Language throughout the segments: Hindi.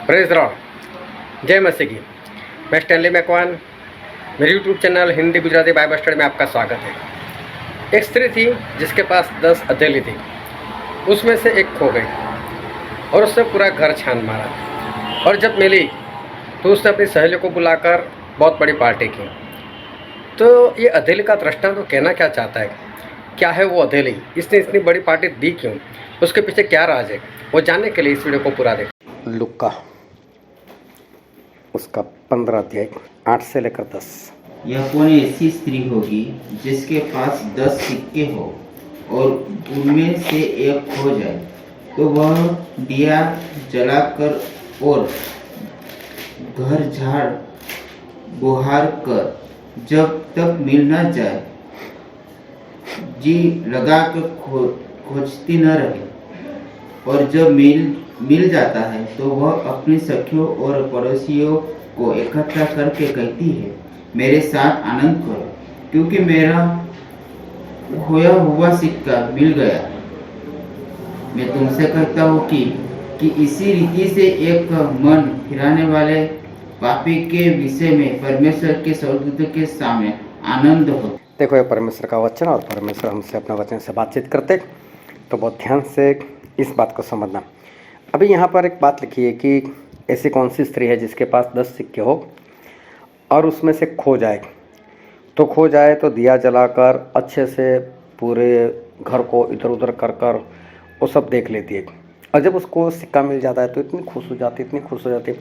प्रेज लॉर्ड, जय मसीह की। मैं स्टैनली मैकवान, मेरे YouTube channel Hindi Gujarati Bible study में आपका स्वागत है। एक स्त्री थी जिसके पास 10 हथेली थी। उसमें से एक खो गई और उसने पूरा घर छान मारा, और जब मिली तो उसने अपनी सहेलियों को बुलाकर बहुत बड़ी पार्टी की। तो ये हथेली का दृष्टांत तो कहना क्या चाहता है, क्या है वो हथेली, इसने इतनी बड़ी पार्टी दी क्यों, उसके पीछे क्या राज है, वो जानने के लिए इस वीडियो को पूरा देखें। लुक्का उसका 15 अध्याय 8 से लेकर 10। यह कौन ऐसी स्त्री होगी जिसके पास 10 सिक्के हो और उनमें से एक खो जाए, तो वह दिया जलाकर और घर झाड़ बुहार कर जब तक मिल न जाए जी लगाकर खोजती न रहे, और जब मिल जाता है तो वह अपनी सखियों और पड़ोसियों को इकट्ठा करके कहती है, मेरे साथ आनंद करो, क्योंकि मेरा खोया हुआ सिक्का मिल गया। मैं तुमसे कहता हूँ कि इसी रीति से एक मन फिराने वाले पापी के विषय में परमेश्वर के स्वर्गदूतों के सामने आनंद हो। देखो, ये परमेश्वर का वचन, और परमेश्वर हमसे अपना वचन से बातचीत करते, तो बहुत ध्यान से इस बात को समझना। अभी यहाँ पर एक बात लिखी है कि ऐसी कौन सी स्त्री है जिसके पास 10 सिक्के हो और उसमें से खो जाए, तो दिया जलाकर अच्छे से पूरे घर को इधर उधर कर कर वो सब देख लेती है। और जब उसको सिक्का मिल जाता है तो इतनी खुश हो जाती है,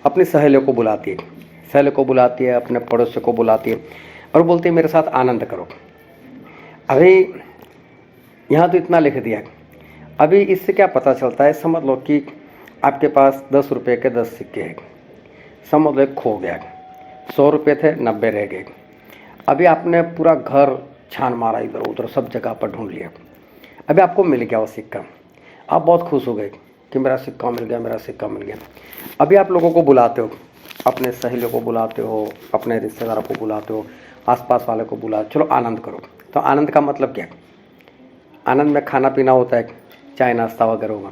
अपनी सहेलियों को बुलाती है, अपने पड़ोसियों को बुलाती है और बोलती है, मेरे साथ आनंद करो। अभी यहाँ तो इतना लिख दिया। अभी इससे क्या पता चलता है, समझ लो कि आपके पास 10 रुपये के 10 सिक्के हैं, समझ लो एक खो गया, 100 रुपये थे, 90 रह गए। अभी आपने पूरा घर छान मारा, इधर उधर सब जगह पर ढूंढ लिया, अभी आपको मिल गया वो सिक्का। आप बहुत खुश हो गए कि मेरा सिक्का मिल गया। अभी आप लोगों को बुलाते हो, अपने सहेलियों को बुलाते हो, अपने रिश्तेदारों को बुलाते हो, आसपास वाले को बुला, चलो आनंद करो। तो आनंद का मतलब क्या है? आनंद में खाना पीना होता है, चाय नाश्ता वगैरह होगा।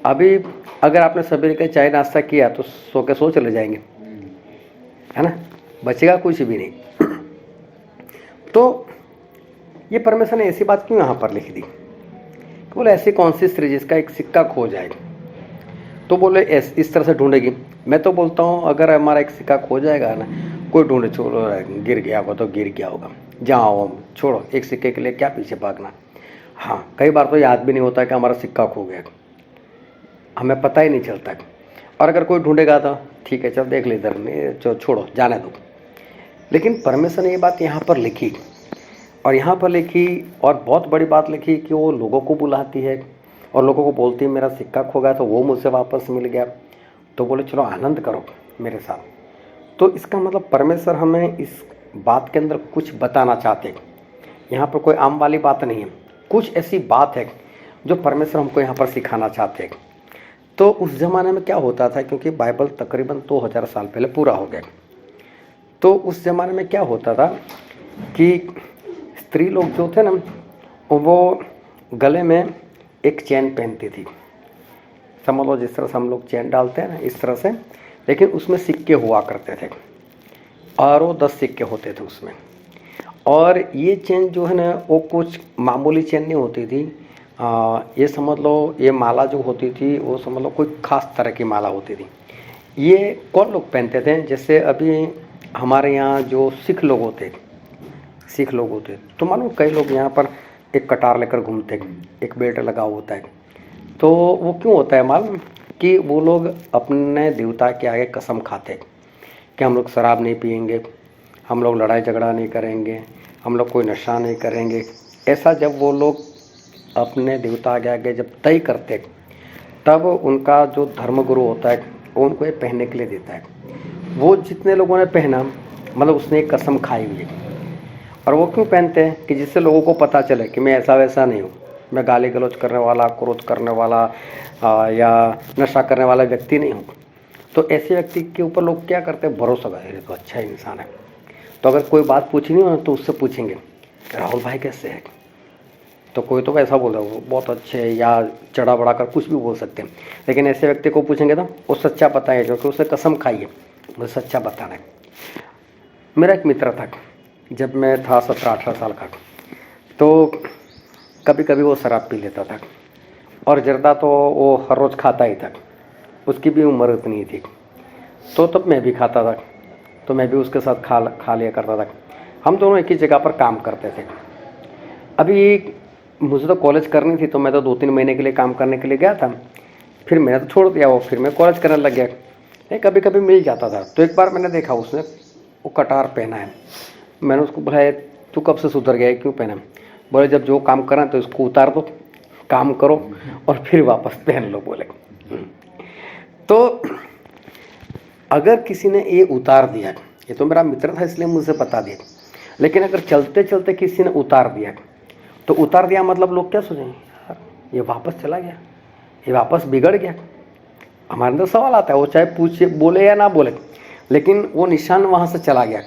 अभी अगर आपने सवेरे के चाय नाश्ता किया तो सो चले जाएंगे, है ना, बचेगा कुछ भी नहीं। तो ये परमेश्वर ने ऐसी बात क्यों यहाँ पर लिख दी? बोले ऐसी कौन सी स्त्री जिसका एक सिक्का खो जाए, तो बोले इस तरह से ढूंढेगी। मैं तो बोलता हूँ, अगर हमारा एक सिक्का खो जाएगा ना, कोई ढूंढे, छोड़ो, गिर गया होगा तो गिर गया होगा, जाओ छोड़ो, एक सिक्के के लिए क्या पीछे भागना। हाँ, कई बार तो याद भी नहीं होता कि हमारा सिक्का खो गया, हमें पता ही नहीं चलता। और अगर कोई ढूंढेगा तो ठीक है, चल देख ले, इधर नहीं, छोड़ो, जाने दो। लेकिन परमेश्वर ने ये बात यहाँ पर लिखी, और बहुत बड़ी बात लिखी कि वो लोगों को बुलाती है और लोगों को बोलती है, मेरा सिक्का खो गया तो वो मुझसे वापस मिल गया, तो बोले चलो आनंद करो मेरे साथ। तो इसका मतलब परमेश्वर हमें इस बात के अंदर कुछ बताना चाहते हैं। यहाँ पर कोई आम वाली बात नहीं है, कुछ ऐसी बात है जो परमेश्वर हमको यहाँ पर सिखाना चाहते हैं। तो उस ज़माने में क्या होता था, क्योंकि बाइबल तकरीबन 2000 साल पहले पूरा हो गया, तो उस ज़माने में क्या होता था कि स्त्री लोग जो थे ना, वो गले में एक चैन पहनती थी, समझ लो जिस तरह से हम लोग चैन डालते हैं ना, इस तरह से, लेकिन उसमें सिक्के हुआ करते थे, और वो 10 सिक्के होते थे उसमें। और ये चैन जो है ना, वो कुछ मामूली चैन नहीं होती थी। ये समझ लो, ये माला जो होती थी वो समझ लो कोई ख़ास तरह की माला होती थी। ये कौन लोग पहनते थे? जैसे अभी हमारे यहाँ जो सिख लोग होते, तो मालूम कई लोग यहाँ पर एक कटार लेकर घूमते, एक बेल्ट लगा होता है। तो वो क्यों होता है मालूम? कि वो लोग अपने देवता के आगे कसम खाते कि हम लोग शराब नहीं पिएंगे, हम लोग लड़ाई झगड़ा नहीं करेंगे, हम लोग कोई नशा नहीं करेंगे। ऐसा जब वो लोग अपने देवता के आगे जब तय करते, तब उनका जो धर्मगुरु होता है वो उनको ये पहनने के लिए देता है। वो जितने लोगों ने पहना, मतलब उसने एक कसम खाई हुई है। और वो क्यों पहनते हैं? कि जिससे लोगों को पता चले कि मैं ऐसा वैसा नहीं हूँ, मैं गाली गलौज करने वाला, क्रोध करने वाला या नशा करने वाला व्यक्ति नहीं हूँ। तो ऐसे व्यक्ति के ऊपर लोग क्या करते हैं? भरोसा करते, तो अच्छा इंसान है। तो अगर कोई बात पूछनी हो तो उससे पूछेंगे, राहुल भाई कैसे है, तो कोई तो वैसा बोल रहा है वो बहुत अच्छे है, या चढ़ा बढ़ा कर कुछ भी बोल सकते हैं। लेकिन ऐसे व्यक्ति को पूछेंगे तो वो सच्चा बताए, क्योंकि उसने कसम खाई है वो सच्चा बताना है। मेरा एक मित्र था, जब मैं था 17-18 साल का, तो कभी कभी वो शराब पी लेता था, और जर्दा तो वो हर रोज़ खाता ही था। उसकी भी उम्र इतनी थी, तो तब मैं भी खाता था, तो मैं भी उसके साथ खा लिया करता था। हम दोनों एक ही जगह पर काम करते थे। अभी मुझे तो कॉलेज करनी थी, तो मैं तो 2-3 महीने के लिए काम करने के लिए गया था, फिर मैंने तो छोड़ दिया वो, फिर मैं कॉलेज करने लग गया। नहीं, कभी कभी मिल जाता था। तो एक बार मैंने देखा उसने वो कटार पहना है। मैंने उसको बोला, तू कब से सुधर गया है, क्यों पहना? बोले, जब जो काम करना तो इसको उतार दो, काम करो और फिर वापस पहन लो। बोले तो अगर किसी ने ये उतार दिया, ये तो मेरा मित्र था इसलिए मुझे बता दिया, लेकिन अगर चलते चलते किसी ने उतार दिया, तो उतार दिया मतलब लोग क्या सोचेंगे, यार ये वापस चला गया, ये वापस बिगड़ गया। हमारे अंदर सवाल आता है, वो चाहे पूछे बोले या ना बोले, लेकिन वो निशान वहाँ से चला गया,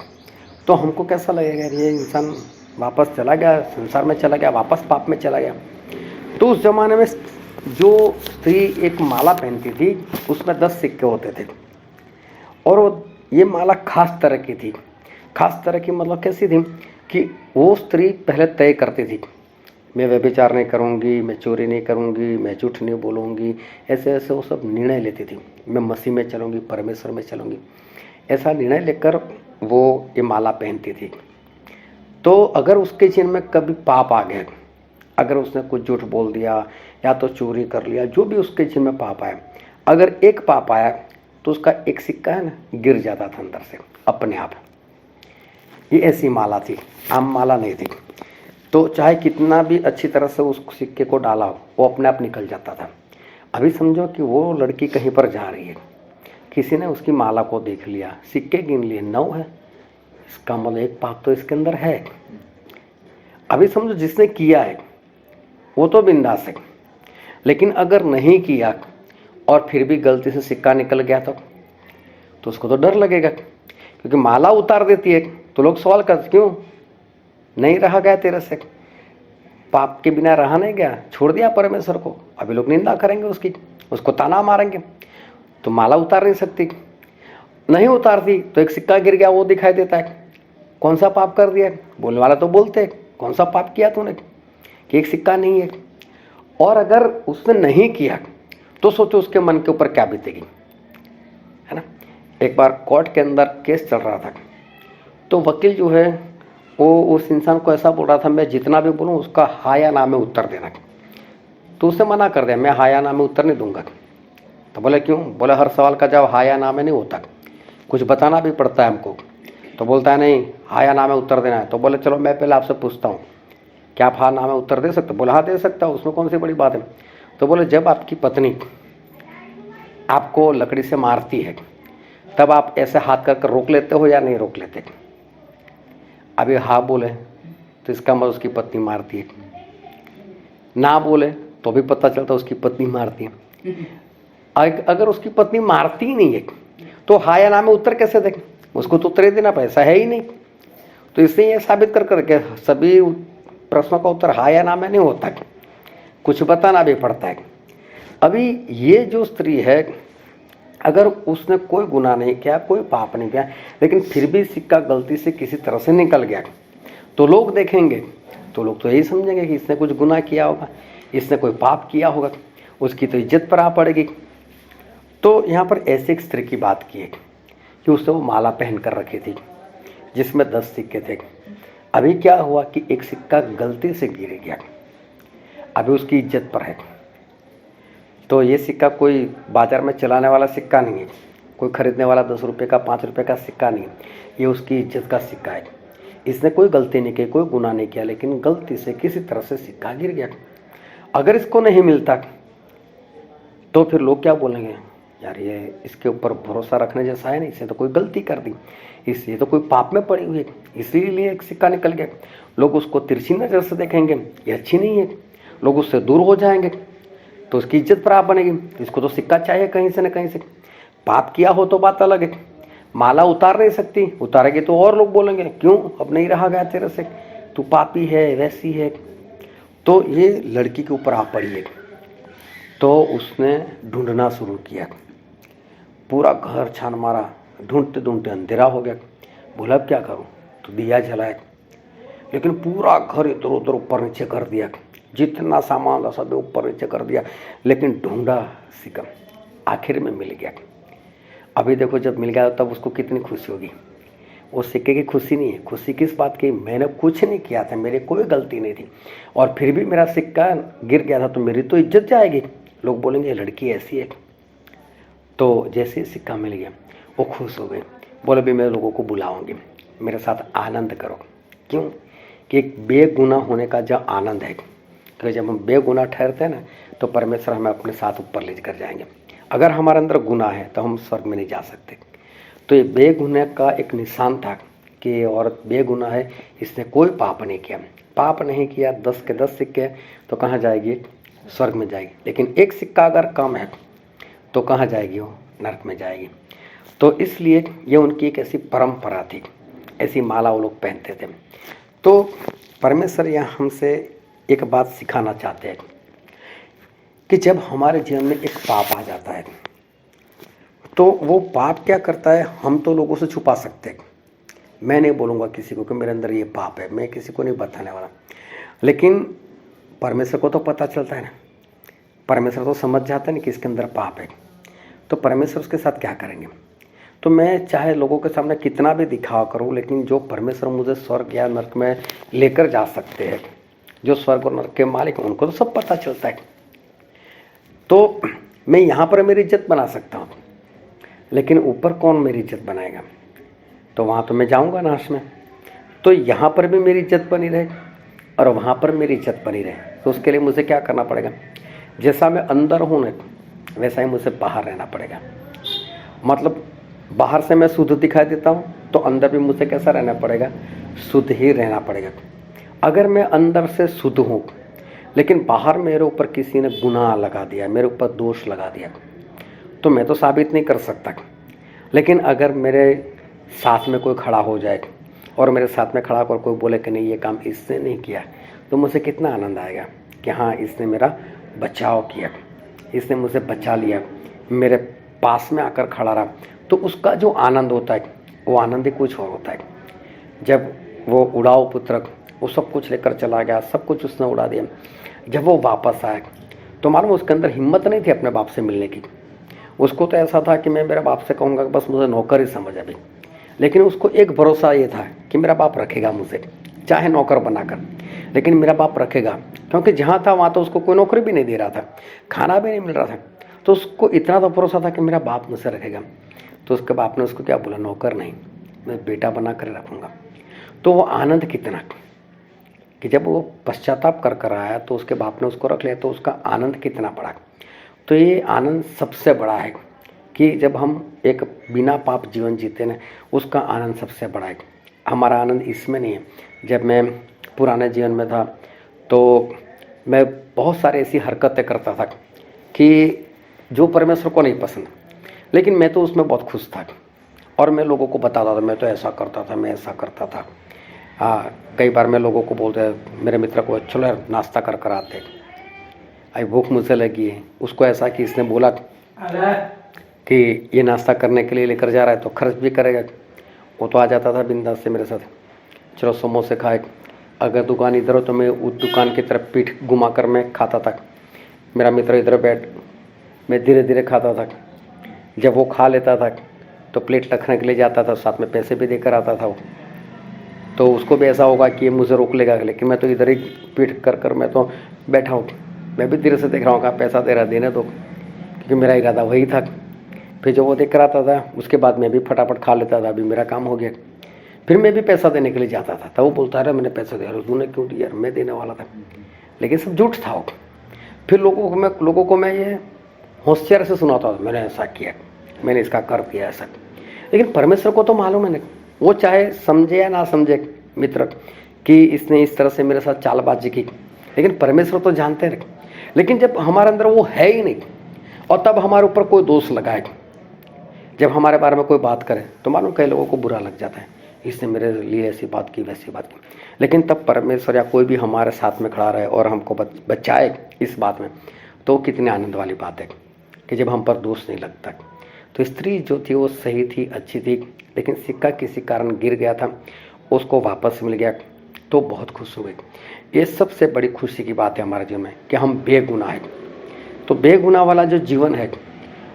तो हमको कैसा लगेगा, ये इंसान वापस चला गया, संसार में चला गया, वापस पाप में चला गया। तो उस जमाने में जो स्त्री एक माला पहनती थी, उसमें 10 सिक्के होते थे, और ये माला खास तरह की थी। खास तरह की मतलब कैसी थी कि वो स्त्री पहले तय करती थी, मैं व्यभिचार नहीं करूँगी, मैं चोरी नहीं करूँगी, मैं झूठ नहीं बोलूँगी, ऐसे ऐसे वो सब निर्णय लेती थी। मैं मसीह में चलूँगी, परमेश्वर में चलूँगी, ऐसा निर्णय लेकर वो ये माला पहनती थी। तो अगर उसके जीवन में कभी पाप आ गया, अगर उसने कुछ झूठ बोल दिया या तो चोरी कर लिया, जो भी उसके जीवन में पाप आया, अगर एक पाप आया तो उसका एक सिक्का है ना गिर जाता था अंदर से अपने आप। ये ऐसी माला थी, आम माला नहीं थी। तो चाहे कितना भी अच्छी तरह से उस सिक्के को डाला हो, वो अपने आप निकल जाता था। अभी समझो कि वो लड़की कहीं पर जा रही है, किसी ने उसकी माला को देख लिया, सिक्के गिन लिए, 9 है, इसका मतलब एक पाप तो इसके अंदर है। अभी समझो जिसने किया है वो तो बिंदास है, लेकिन अगर नहीं किया और फिर भी गलती से सिक्का निकल गया तो उसको तो डर लगेगा, क्योंकि माला उतार देती है तो लोग सवाल करते, क्यों नहीं रहा गया तेरे से, पाप के बिना रहा नहीं गया, छोड़ दिया परमेश्वर को। अभी लोग निंदा करेंगे उसकी, उसको ताना मारेंगे, तो माला उतार नहीं सकती। नहीं उतारती तो एक सिक्का गिर गया, वो दिखाई देता है, कौन सा पाप कर दिया, बोलने वाला तो बोलते हैं, कौन सा पाप किया तूने कि एक सिक्का नहीं है। और अगर उसने नहीं किया तो सोचो उसके मन के ऊपर क्या बीतेगी, है ना। एक बार कोर्ट के अंदर केस चल रहा था, तो वकील जो है वो उस इंसान को ऐसा बोल रहा था, मैं जितना भी बोलूँ उसका हाँ या ना में उत्तर देना। तो उसने मना कर दिया, मैं हाँ या ना में उत्तर नहीं दूंगा। तो बोले क्यों? बोले हर सवाल का जवाब हाँ या ना में नहीं होता, कुछ बताना भी पड़ता है हमको। तो बोलता है नहीं, हाँ या ना में उत्तर देना है। तो बोले चलो मैं पहले आपसे पूछता हूँ, क्या आप हाँ ना में उत्तर दे सकते? बोले हाँ दे सकता हूँ, उसमें कौन सी बड़ी बात है। तो बोले जब आपकी पत्नी आपको लकड़ी से मारती है तब आप ऐसे हाथ कर रोक लेते हो या नहीं रोक लेते? अभी हाँ बोले तो इसका मतलब उसकी पत्नी मारती है, ना बोले तो भी पता चलता उसकी पत्नी मारती है। अगर उसकी पत्नी मारती ही नहीं है तो हाँ या ना में उत्तर कैसे दें? उसको तो उत्तर ही देना पैसा है ही नहीं। तो इससे ये साबित कर करके सभी प्रश्नों का उत्तर हाँ या ना में नहीं होता, कुछ बताना भी पड़ता है। अभी ये जो स्त्री है, अगर उसने कोई गुनाह नहीं किया, कोई पाप नहीं किया, लेकिन फिर भी सिक्का गलती से किसी तरह से निकल गया, तो लोग देखेंगे तो लोग तो यही समझेंगे कि इसने कुछ गुनाह किया होगा, इसने कोई पाप किया होगा, उसकी तो इज्जत पर आ पड़ेगी। तो यहाँ पर ऐसे एक स्त्री की बात की है कि उसने वो माला पहन कर रखी थी जिसमें 10 सिक्के थे। अभी क्या हुआ कि एक सिक्का गलती से गिर गया, अभी उसकी इज्जत पर है। तो ये सिक्का कोई बाजार में चलाने वाला सिक्का नहीं है, कोई खरीदने वाला 10 रुपये का 5 रुपये का सिक्का नहीं है, ये उसकी इज्जत का सिक्का है। इसने कोई गलती नहीं की, कोई गुनाह नहीं किया, लेकिन गलती से किसी तरह से सिक्का गिर गया। अगर इसको नहीं मिलता तो फिर लोग क्या बोलेंगे, यार ये इसके ऊपर भरोसा रखने जैसा है नहीं, इसने तो कोई गलती कर दी, इसलिए तो कोई पाप में पड़ी हुई है, इसीलिए एक सिक्का निकल गया। लोग उसको तिरछी नज़र से देखेंगे, ये अच्छी नहीं है, लोग उससे दूर हो जाएंगे, तो उसकी इज्जत पर आप बनेगी। इसको तो सिक्का चाहिए कहीं से न कहीं से। पाप किया हो तो बात अलग है, माला उतार नहीं सकती, उतारेगी तो और लोग बोलेंगे क्यों अब नहीं रहा गया तेरे से, तू पापी है, वैसी है। तो ये लड़की के ऊपर आ पड़ी है। तो उसने ढूंढना शुरू किया, पूरा घर छान मारा, ढूंढते ढूंढते अंधेरा हो गया। बोला अब क्या करूं, तो दिया जलाया, लेकिन पूरा घर इधर उधर ऊपर नीचे कर दिया, जितना सामान था सब ऊपर नीचे कर दिया, लेकिन ढूंढा सिक्का, आखिर में मिल गया। अभी देखो जब मिल गया तब उसको कितनी खुशी होगी। वो सिक्के की खुशी नहीं है, खुशी किस बात की, मैंने कुछ नहीं किया था, मेरी कोई गलती नहीं थी, और फिर भी मेरा सिक्का गिर गया था, तो मेरी तो इज्जत जाएगी, लोग बोलेंगे लड़की ऐसी है। तो जैसे ही सिक्का मिल गया वो खुश हो गई, बोले भी मैं लोगों को बुलाऊंगी, मेरे साथ आनंद करो। क्यों कि एक बेगुना होने का जो आनंद है, तो जब हम बेगुना ठहरते हैं ना तो परमेश्वर हमें अपने साथ ऊपर ले कर जाएंगे। अगर हमारे अंदर गुनाह है तो हम स्वर्ग में नहीं जा सकते। तो ये बेगुनाह का एक निशान था कि औरत बेगुनाह है, इसने कोई पाप नहीं किया, पाप नहीं किया, 10 के 10 सिक्के तो कहाँ जाएगी, स्वर्ग में जाएगी। लेकिन एक सिक्का अगर कम है तो कहाँ जाएगी, वो नरक में जाएगी। तो इसलिए ये उनकी एक ऐसी परंपरा थी, ऐसी माला वो लोग पहनते थे। तो परमेश्वर यहाँ हमसे एक बात सिखाना चाहते हैं कि जब हमारे जीवन में एक पाप आ जाता है तो वो पाप क्या करता है, हम तो लोगों से छुपा सकते हैं। मैं नहीं बोलूँगा किसी को कि मेरे अंदर ये पाप है, मैं किसी को नहीं बताने वाला, लेकिन परमेश्वर को तो पता चलता है ना, परमेश्वर तो समझ जाता है ना कि इसके अंदर पाप है। तो परमेश्वर उसके साथ क्या करेंगे। तो मैं चाहे लोगों के सामने कितना भी दिखावा करूं, लेकिन जो परमेश्वर मुझे स्वर्ग या नरक में लेकर जा सकते हैं, जो स्वर्ग और नरक के मालिक हैं, उनको तो सब पता चलता है। तो मैं यहाँ पर मेरी इज्जत बना सकता हूँ, लेकिन ऊपर कौन मेरी इज्जत बनाएगा, तो वहाँ तो मैं जाऊँगा नाश में। तो यहाँ पर भी मेरी इज्जत बनी रहे और वहाँ पर मेरी इज्जत बनी रहे, तो उसके लिए मुझे क्या करना पड़ेगा, जैसा मैं अंदर हूँ ना वैसा ही मुझे बाहर रहना पड़ेगा। मतलब बाहर से मैं शुद्ध दिखाई देता हूँ तो अंदर भी मुझे कैसा रहना पड़ेगा, शुद्ध ही रहना पड़ेगा। अगर मैं अंदर से शुद्ध हूँ लेकिन बाहर मेरे ऊपर किसी ने गुनाह लगा दिया, मेरे ऊपर दोष लगा दिया, तो मैं तो साबित नहीं कर सकता। लेकिन अगर मेरे साथ में कोई खड़ा हो जाए और मेरे साथ में खड़ा होकर कोई बोले कि नहीं ये काम इसने नहीं किया, तो मुझे कितना आनंद आएगा कि हाँ इसने मेरा बचाव किया, इसने मुझे बचा लिया, मेरे पास में आकर खड़ा रहा। तो उसका जो आनंद होता है वो आनंद ही कुछ और होता है। जब वो उड़ाऊ पुत्रक वो सब कुछ लेकर चला गया, सब कुछ उसने उड़ा दिया, जब वो वापस आया तो मालूम उसके अंदर हिम्मत नहीं थी अपने बाप से मिलने की। उसको तो ऐसा था कि मैं मेरे बाप से कहूँगा बस मुझे नौकर ही समझ अभी, लेकिन उसको एक भरोसा ये था कि मेरा बाप रखेगा मुझे, चाहे नौकर बनाकर, लेकिन मेरा बाप रखेगा। क्योंकि जहाँ था वहाँ तो उसको कोई नौकरी भी नहीं दे रहा था, खाना भी नहीं मिल रहा था, तो उसको इतना तो भरोसा था कि मेरा बाप मुझसे रखेगा। तो उसके बाप ने उसको क्या बोला, नौकर नहीं, मैं बेटा बना कर रखूँगा। तो वो आनंद कितना कि जब वो पश्चाताप कर कर आया तो उसके बाप ने उसको रख लिया, तो उसका आनंद कितना बड़ा। तो ये आनंद सबसे बड़ा है कि जब हम एक बिना पाप जीवन जीते ना, उसका आनंद सबसे बड़ा है। हमारा आनंद इसमें नहीं है। जब मैं पुराने जीवन में था तो मैं बहुत सारी ऐसी हरकतें करता था कि जो परमेश्वर को नहीं पसंद, लेकिन मैं तो उसमें बहुत खुश था और मैं लोगों को बताता था मैं तो ऐसा करता था, मैं ऐसा करता था। हाँ, कई बार मैं लोगों को बोलते, मेरे मित्र को चलो नाश्ता कर कर आते, आई भूख मुझे लगी है। उसको ऐसा कि इसने बोला कि ये नाश्ता करने के लिए लेकर जा रहा है तो खर्च भी करेगा, वो तो आ जाता था बिंदास से मेरे साथ, चलो समोसे खाए। अगर दुकान इधर हो तो मैं उस दुकान की तरफ पीठ घुमा कर मैं खाता था, मेरा मित्र इधर बैठ, मैं धीरे धीरे खाता था। जब वो खा लेता था तो प्लेट रखने के लिए जाता था, साथ में पैसे भी देकर आता था वो। तो उसको भी ऐसा होगा कि ये मुझे रोक लेगा, लेकिन मैं तो इधर ही पीठ कर कर मैं तो बैठा हूँ, मैं भी धीरे से देख रहा हूँ कहाँ पैसा दे रहा, देने दो, क्योंकि मेरा इरादा वही था। फिर जब वो देख कर आता था उसके बाद मैं भी फटाफट खा लेता था, अभी मेरा काम हो गया। फिर मैं भी पैसा देने के लिए जाता था, तब वो बोलता है मैंने पैसा दिया, तूने क्यों दिया, मैं देने वाला था, लेकिन सब झूठ था वो। फिर लोगों को मैं ये होशियार से सुनाता था, मैंने ऐसा किया, मैंने इसका कर दिया ऐसा। लेकिन परमेश्वर को तो मालूम है ना, वो चाहे समझे या ना समझे मित्र कि इसने इस तरह से मेरे साथ चालबाजी की, लेकिन परमेश्वर तो जानते रहे। लेकिन जब हमारे अंदर वो है ही नहीं और तब हमारे ऊपर कोई दोष लगाए, जब हमारे बारे में कोई बात करे तो मालूम कई लोगों को बुरा लग जाता है, इसने मेरे लिए ऐसी बात की वैसी बात की। लेकिन तब परमेश्वर या कोई भी हमारे साथ में खड़ा रहे और हमको बचाए इस बात में, तो कितने आनंद वाली बात है कि जब हम पर दोष नहीं लगता। तो स्त्री जो थी वो सही थी, अच्छी थी, लेकिन सिक्का किसी कारण गिर गया था, उसको वापस मिल गया तो बहुत खुश हुए। ये सबसे बड़ी खुशी की बात है हमारे जीवन में कि हम बेगुनाह हैं। तो बेगुनाह वाला जो जीवन है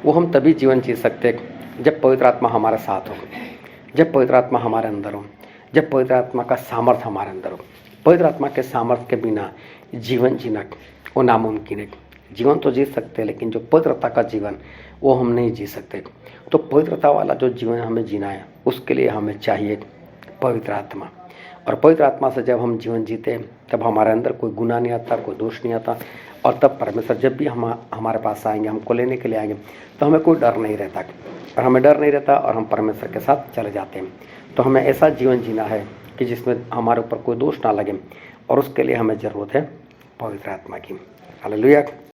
वो हम तभी जीवन जी सकते हैं जब पवित्र आत्मा हमारे साथ हो, जब पवित्र आत्मा हमारे अंदर हो, जब पवित्र आत्मा का सामर्थ्य हमारे अंदर हो। पवित्र आत्मा के सामर्थ्य के बिना जीवन जीना वो नामुमकिन है। जीवन तो जी सकते हैं, लेकिन जो पवित्रता का जीवन वो हम नहीं जी सकते। तो पवित्रता वाला जो जीवन हमें जीना है, उसके लिए हमें चाहिए पवित्र आत्मा। और पवित्र आत्मा से जब हम जीवन जीते हैं, तब हमारे अंदर कोई गुनाह नहीं आता, कोई दोष नहीं आता। और तब परमेश्वर जब भी हमारे पास आएंगे, हमको लेने के लिए आएंगे, तो हमें कोई डर नहीं रहता। और हमें डर नहीं रहता और हम परमेश्वर के साथ चले जाते हैं। तो हमें ऐसा जीवन जीना है कि जिसमें हमारे ऊपर कोई दोष ना लगे, और उसके लिए हमें ज़रूरत है पवित्र आत्मा की। हालेलुया।